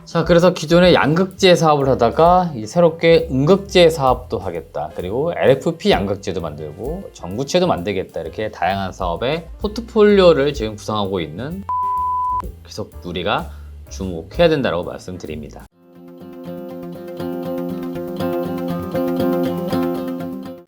자, 그래서 기존에 양극재 사업을 하다가 새롭게 음극재 사업도 하겠다. 그리고 LFP 양극재도 만들고 전구체도 만들겠다. 이렇게 다양한 사업의 포트폴리오를 지금 구성하고 있는, 계속 우리가 주목해야 된다고 말씀드립니다.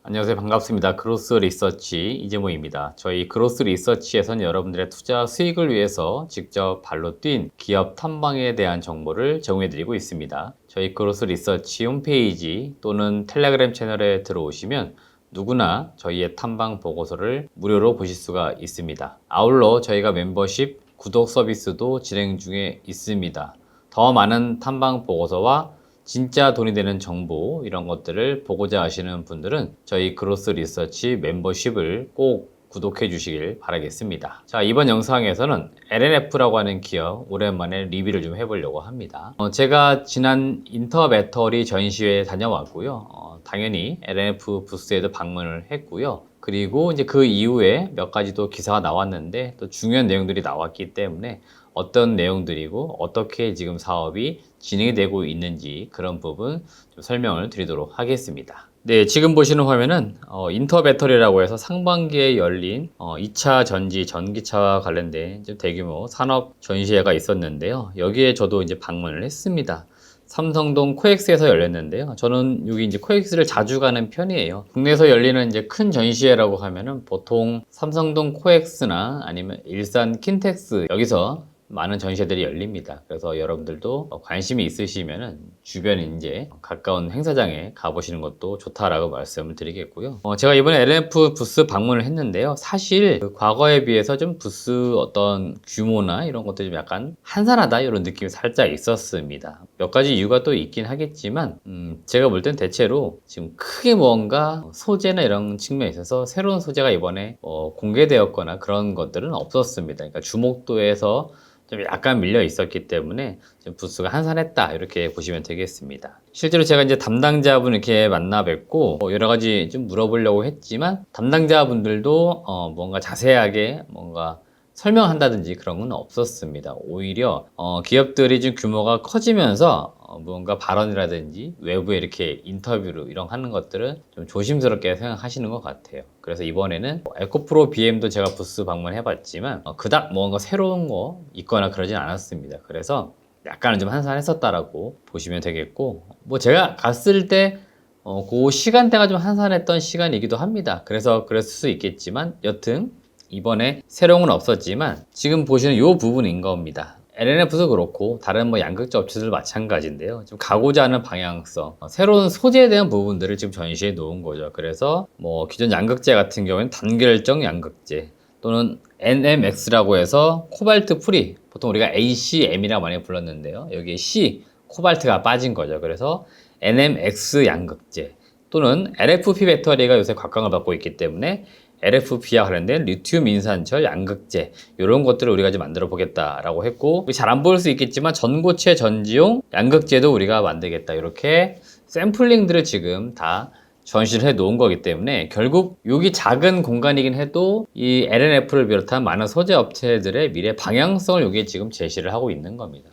안녕하세요. 반갑습니다. 그로스 리서치 이재모입니다. 저희 그로스 리서치에서는 여러분들의 투자 수익을 위해서 직접 발로 뛴 기업 탐방에 대한 정보를 제공해드리고 있습니다. 저희 그로스 리서치 홈페이지 또는 텔레그램 채널에 들어오시면 누구나 저희의 탐방 보고서를 무료로 보실 수가 있습니다. 아울러 저희가 멤버십 구독 서비스도 진행 중에 있습니다. 더 많은 탐방 보고서와 진짜 돈이 되는 정보, 이런 것들을 보고자 하시는 분들은 저희 그로스 리서치 멤버십을 꼭 구독해 주시길 바라겠습니다. 자, 이번 영상에서는 LNF라고 하는 기업 오랜만에 리뷰를 좀 해보려고 합니다. 제가 지난 인터배터리 전시회에 다녀왔고요. 당연히 LNF 부스에도 방문을 했고요. 그리고 이제 그 이후에 몇 가지 또 기사가 나왔는데 또 중요한 내용들이 나왔기 때문에 어떤 내용들이고 어떻게 지금 사업이 진행이 되고 있는지 그런 부분 좀 설명을 드리도록 하겠습니다. 네, 지금 보시는 화면은 인터배터리라고 해서 상반기에 열린 2차 전지 전기차와 관련된 좀 대규모 산업 전시회가 있었는데요. 여기에 저도 이제 방문을 했습니다. 삼성동 코엑스에서 열렸는데요. 저는 여기 이제 코엑스를 자주 가는 편이에요. 국내에서 열리는 이제 큰 전시회라고 하면은 보통 삼성동 코엑스나 아니면 일산 킨텍스, 여기서 많은 전시회들이 열립니다. 그래서 여러분들도 관심이 있으시면은 주변 이제 가까운 행사장에 가보시는 것도 좋다라고 말씀을 드리겠고요. 제가 이번에 LNF 부스 방문을 했는데요. 사실 그 과거에 비해서 좀 부스 어떤 규모나 이런 것들이 좀 약간 한산하다 이런 느낌이 살짝 있었습니다. 몇 가지 이유가 또 있긴 하겠지만 제가 볼 땐 대체로 지금 크게 뭔가 소재나 이런 측면에 있어서 새로운 소재가 이번에 공개되었거나 그런 것들은 없었습니다. 그러니까 주목도에서 좀 약간 밀려 있었기 때문에 좀 부스가 한산했다, 이렇게 보시면 되겠습니다. 실제로 제가 이제 담당자분 이렇게 만나 뵙고 여러 가지 좀 물어보려고 했지만 담당자분들도 뭔가 자세하게 뭔가 설명한다든지 그런 건 없었습니다. 오히려 기업들이 좀 규모가 커지면서 무언가 발언이라든지 외부에 이렇게 인터뷰로 이런 하는 것들은 좀 조심스럽게 생각하시는 것 같아요. 그래서 이번에는 에코프로 BM도 제가 부스 방문해 봤지만 그닥 뭔가 새로운 거 있거나 그러진 않았습니다. 그래서 약간은 좀 한산했었다라고 보시면 되겠고, 뭐 제가 갔을 때 그 시간대가 좀 한산했던 시간이기도 합니다. 그래서 그랬을 수 있겠지만 여튼 이번에 새로운 건 없었지만 지금 보시는 이 부분인 겁니다. LNF도 그렇고 다른 뭐 양극재 업체들 마찬가지인데요. 좀 가고자 하는 방향성, 새로운 소재에 대한 부분들을 지금 전시해 놓은 거죠. 그래서 뭐 기존 양극재 같은 경우에는 단결정 양극재 또는 NMX라고 해서 코발트 프리, 보통 우리가 ACM이라고 많이 불렀는데요. 여기에 C, 코발트가 빠진 거죠. 그래서 NMX 양극재 또는 LFP 배터리가 요새 곽광을 받고 있기 때문에 LFP와 관련된 리튬 인산철 양극재, 이런 것들을 우리가 좀 만들어 보겠다라고 했고, 잘 안 보일 수 있겠지만 전고체 전지용 양극재도 우리가 만들겠다, 이렇게 샘플링들을 지금 다 전시를 해 놓은 거기 때문에 결국 여기 작은 공간이긴 해도 이 LNF를 비롯한 많은 소재 업체들의 미래 방향성을 여기에 지금 제시를 하고 있는 겁니다.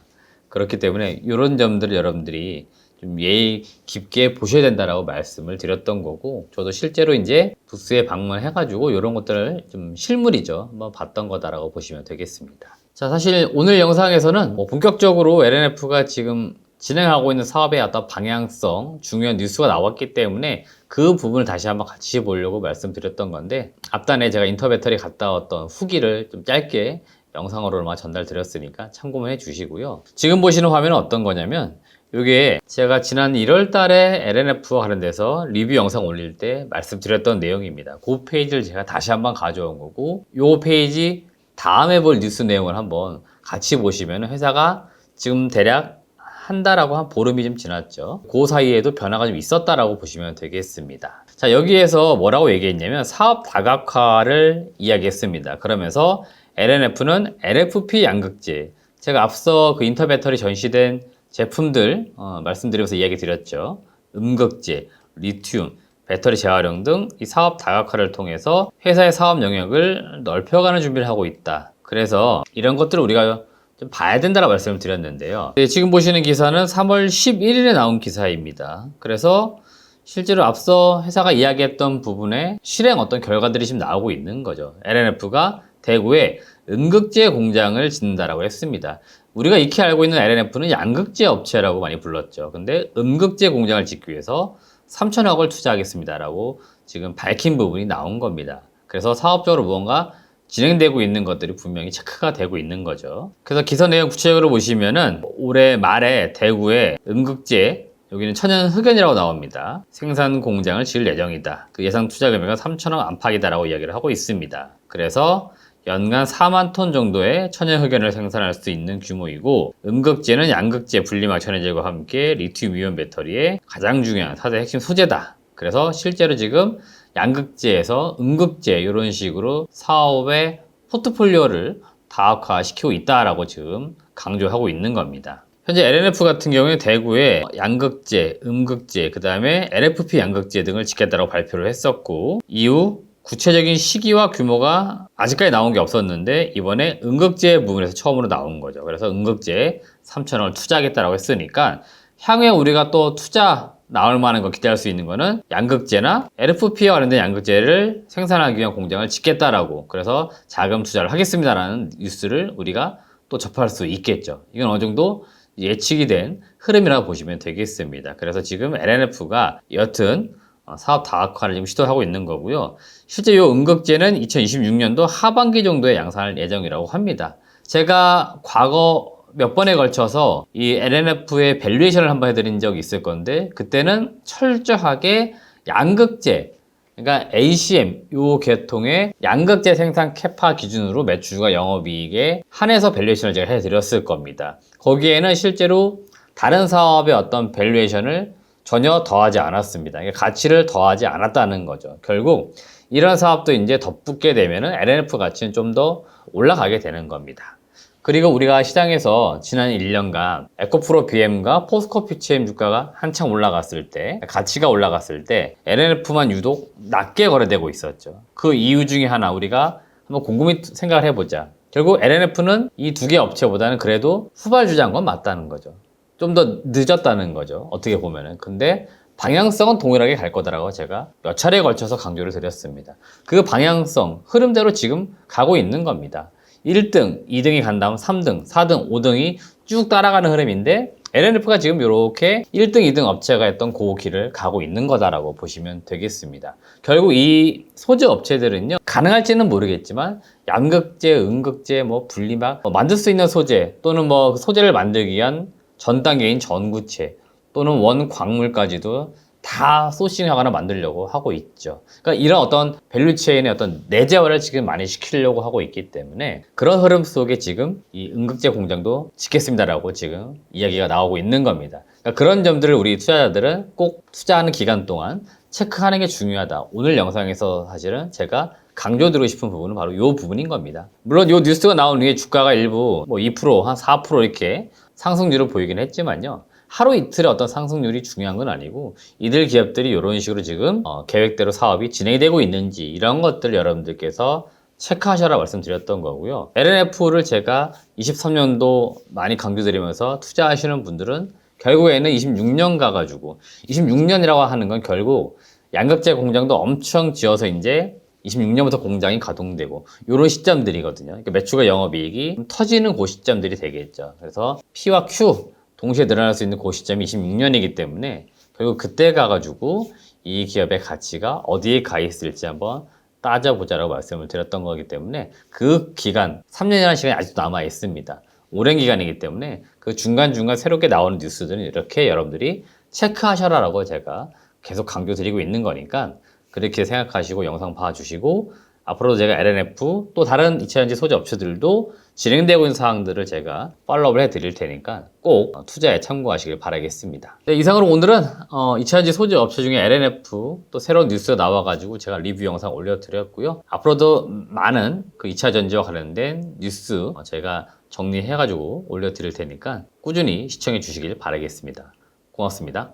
그렇기 때문에 이런 점들을 여러분들이 좀 예의 깊게 보셔야 된다라고 말씀을 드렸던 거고, 저도 실제로 이제 부스에 방문해가지고 이런 것들을 좀 실물이죠, 한번 봤던 거다라고 보시면 되겠습니다. 자, 사실 오늘 영상에서는 본격적으로 LNF가 지금 진행하고 있는 사업의 어떤 방향성, 중요한 뉴스가 나왔기 때문에 그 부분을 다시 한번 같이 보려고 말씀드렸던 건데, 앞단에 제가 인터배터리 갔다 왔던 후기를 좀 짧게 영상으로만 전달 드렸으니까 참고만 해 주시고요. 지금 보시는 화면은 어떤 거냐면, 이게 제가 지난 1월 달에 LNF와 관련돼서 리뷰 영상 올릴 때 말씀드렸던 내용입니다. 그 페이지를 제가 다시 한번 가져온 거고, 이 페이지 다음에 볼 뉴스 내용을 한번 같이 보시면 회사가 지금 대략 한 달하고 한 보름이 좀 지났죠. 그 사이에도 변화가 좀 있었다라고 보시면 되겠습니다. 자, 여기에서 뭐라고 얘기했냐면 사업 다각화를 이야기했습니다. 그러면서 LNF는 LFP 양극재, 제가 앞서 그 인터배터리 전시된 제품들 말씀드리면서 이야기 드렸죠. 음극재, 리튬, 배터리 재활용 등 이 사업 다각화를 통해서 회사의 사업 영역을 넓혀가는 준비를 하고 있다. 그래서 이런 것들을 우리가 좀 봐야 된다라고 말씀을 드렸는데요. 네, 지금 보시는 기사는 3월 11일에 나온 기사입니다. 그래서 실제로 앞서 회사가 이야기했던 부분에 실행 어떤 결과들이 지금 나오고 있는 거죠. LNF가 대구에 음극재 공장을 짓는다라고 했습니다. 우리가 익히 알고 있는 LNF는 양극재 업체라고 많이 불렀죠. 근데 음극재 공장을 짓기 위해서 3천억을 투자하겠습니다라고 지금 밝힌 부분이 나온 겁니다. 그래서 사업적으로 무언가 진행되고 있는 것들이 분명히 체크가 되고 있는 거죠. 그래서 기사 내용 구체적으로 보시면은 올해 말에 대구에 음극재, 여기는 천연흑연이라고 나옵니다. 생산 공장을 지을 예정이다. 그 예상 투자 금액은 3천억 안팎이다라고 이야기를 하고 있습니다. 그래서 연간 4만 톤 정도의 천연흑연을 생산할 수 있는 규모이고, 음극재는 양극재, 분리막, 전해질과 함께 리튬이온 배터리의 가장 중요한 4대 핵심 소재다. 그래서 실제로 지금 양극재에서 음극재 이런 식으로 사업의 포트폴리오를 다각화시키고 있다라고 지금 강조하고 있는 겁니다. 현재 LNF 같은 경우에 대구에 양극재, 음극재, 그 다음에 LFP 양극재 등을 짓겠다고 발표를 했었고, 이후 구체적인 시기와 규모가 아직까지 나온 게 없었는데 이번에 음극재 부분에서 처음으로 나온 거죠. 그래서 음극재에 3천억을 투자하겠다고 했으니까 향후에 우리가 또 투자 나올 만한 거 기대할 수 있는 거는 양극재나 LFP와 관련된 양극재를 생산하기 위한 공장을 짓겠다라고, 그래서 자금 투자를 하겠습니다라는 뉴스를 우리가 또 접할 수 있겠죠. 이건 어느 정도 예측이 된 흐름이라고 보시면 되겠습니다. 그래서 지금 LNF가 여튼 사업 다각화를 지금 시도하고 있는 거고요. 실제 이 음극재는 2026년도 하반기 정도에 양산할 예정이라고 합니다. 제가 과거 몇 번에 걸쳐서 이 LNF의 밸류에이션을 한번 해드린 적이 있을 건데, 그때는 철저하게 양극재, 그러니까 ACM 요 계통의 양극재 생산 캐파 기준으로 매출과 영업이익에 한해서 밸류에이션을 제가 해드렸을 겁니다. 거기에는 실제로 다른 사업의 어떤 밸류에이션을 전혀 더하지 않았습니다. 그러니까 가치를 더하지 않았다는 거죠. 결국 이런 사업도 이제 덧붙게 되면은 LNF 가치는 좀 더 올라가게 되는 겁니다. 그리고 우리가 시장에서 지난 1년간 에코프로 BM과 포스코 PCM 주가가 한창 올라갔을 때, 가치가 올라갔을 때 LNF만 유독 낮게 거래되고 있었죠. 그 이유 중에 하나 우리가 한번 곰곰이 생각을 해보자. 결국 LNF는 이 두 개 업체보다는 그래도 후발주자인 건 맞다는 거죠. 좀 더 늦었다는 거죠. 어떻게 보면은. 근데 방향성은 동일하게 갈 거다라고 제가 몇 차례에 걸쳐서 강조를 드렸습니다. 그 방향성, 흐름대로 지금 가고 있는 겁니다. 1등, 2등이 간 다음 3등, 4등, 5등이 쭉 따라가는 흐름인데, LNF가 지금 이렇게 1등, 2등 업체가 했던 그 길을 가고 있는 거다라고 보시면 되겠습니다. 결국 이 소재 업체들은요, 가능할지는 모르겠지만 양극재, 음극재, 분리막, 만들 수 있는 소재 또는 소재를 만들기 위한 전 단계인 전구체 또는 원 광물까지도 다 소싱하거나 만들려고 하고 있죠. 그러니까 이런 어떤 밸류체인의 어떤 내재화를 지금 많이 시키려고 하고 있기 때문에 그런 흐름 속에 지금 이 음극재 공장도 짓겠습니다라고 지금 이야기가 나오고 있는 겁니다. 그러니까 그런 점들을 우리 투자자들은 꼭 투자하는 기간 동안 체크하는 게 중요하다. 오늘 영상에서 사실은 제가 강조드리고 싶은 부분은 바로 이 부분인 겁니다. 물론 이 뉴스가 나온 후에 주가가 일부 2%, 한 4% 이렇게 상승률을 보이긴 했지만요. 하루 이틀의 어떤 상승률이 중요한 건 아니고, 이들 기업들이 이런 식으로 지금 계획대로 사업이 진행이 되고 있는지 이런 것들 여러분들께서 체크하셔라 말씀드렸던 거고요. LNF를 제가 23년도 많이 강조드리면서 투자하시는 분들은 결국에는 26년 가가지고, 26년이라고 하는 건 결국 양극재 공장도 엄청 지어서 이제 26년부터 공장이 가동되고 이런 시점들이거든요. 그러니까 매출과 영업이익이 터지는 그 시점들이 되겠죠. 그래서 P와 Q 동시에 늘어날 수 있는 그 시점이 26년이기 때문에 결국 그때 가가지고 이 기업의 가치가 어디에 가 있을지 한번 따져보자라고 말씀을 드렸던 거기 때문에, 그 기간, 3년이라는 시간이 아직도 남아 있습니다. 오랜 기간이기 때문에 그 중간중간 새롭게 나오는 뉴스들은 이렇게 여러분들이 체크하셔라라고 제가 계속 강조드리고 있는 거니까, 그렇게 생각하시고 영상 봐주시고, 앞으로도 제가 LNF 또 다른 2차전지 소재 업체들도 진행되고 있는 사항들을 제가 팔로우를 해드릴 테니까 꼭 투자에 참고하시길 바라겠습니다. 네, 이상으로 오늘은 2차전지 소재 업체 중에 LNF 또 새로운 뉴스가 나와가지고 제가 리뷰 영상 올려드렸고요. 앞으로도 많은 그 2차전지와 관련된 뉴스 제가 정리해가지고 올려드릴 테니까 꾸준히 시청해 주시길 바라겠습니다. 고맙습니다.